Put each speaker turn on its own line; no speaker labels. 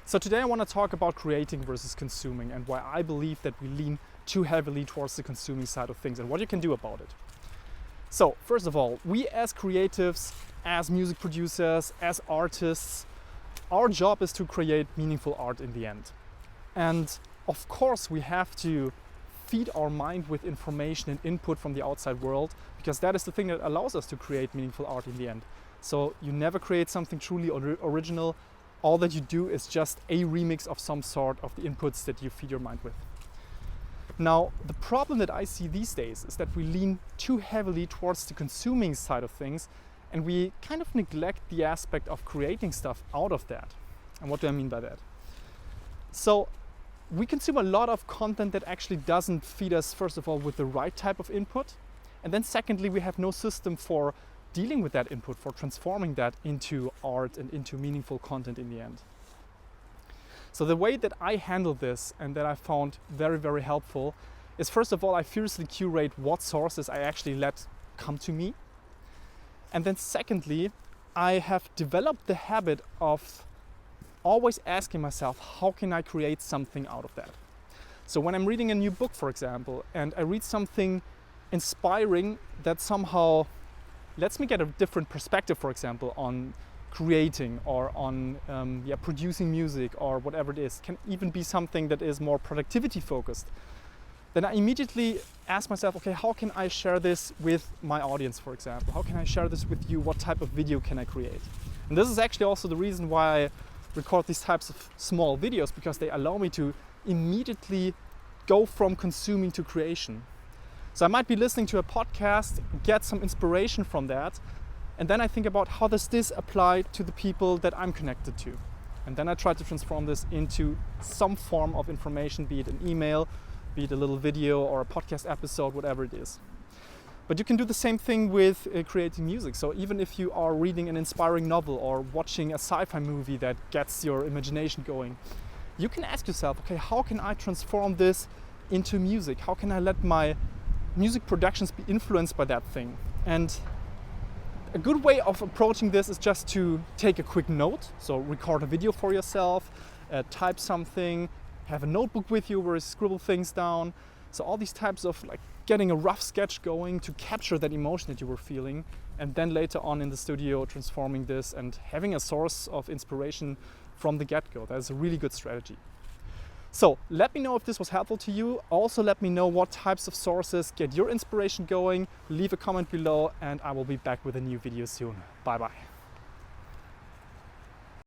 So today I want to talk about creating versus consuming and why I believe that we lean too heavily towards the consuming side of things and what you can do about it. So first of all, we as creatives, as music producers, as artists, our job is to create meaningful art in the end. And of course we have to feed our mind with information and input from the outside world, because that is the thing that allows us to create meaningful art in the end. So you never create something truly original. All that you do is just a remix of some sort of the inputs that you feed your mind with. Now, the problem that I see these days is that we lean too heavily towards the consuming side of things, and we kind of neglect the aspect of creating stuff out of that. And what do I mean by that? So we consume a lot of content that actually doesn't feed us, first of all, with the right type of input. And then secondly, we have no system for dealing with that input, for transforming that into art and into meaningful content in the end. So the way that I handle this and that I found very, very helpful is, first of all, I fiercely curate what sources I actually let come to me. And then secondly, I have developed the habit of always asking myself, how can I create something out of that? So when I'm reading a new book, for example, and I read something inspiring that somehow lets me get a different perspective, for example, on creating or on producing music or whatever it is, can even be something that is more productivity focused, then I immediately ask myself, okay, how can I share this with my audience, for example? How can I share this with you? What type of video can I create? And this is actually also the reason why I record these types of small videos, because they allow me to immediately go from consuming to creation. So I might be listening to a podcast, get some inspiration from that, and then I think about how does this apply to the people that I'm connected to. And then I try to transform this into some form of information, be it an email, be it a little video or a podcast episode, whatever it is. But you can do the same thing with creating music. So even if you are reading an inspiring novel or watching a sci-fi movie that gets your imagination going, you can ask yourself, okay, how can I transform this into music? How can I let my music productions be influenced by that thing? And a good way of approaching this is just to take a quick note. So record a video for yourself, type something, have a notebook with you where you scribble things down. So all these types of like getting a rough sketch going to capture that emotion that you were feeling, and then later on in the studio transforming this and having a source of inspiration from the get-go. That is a really good strategy. So let me know if this was helpful to you. Also let me know what types of sources get your inspiration going. Leave a comment below and I will be back with a new video soon. Bye bye.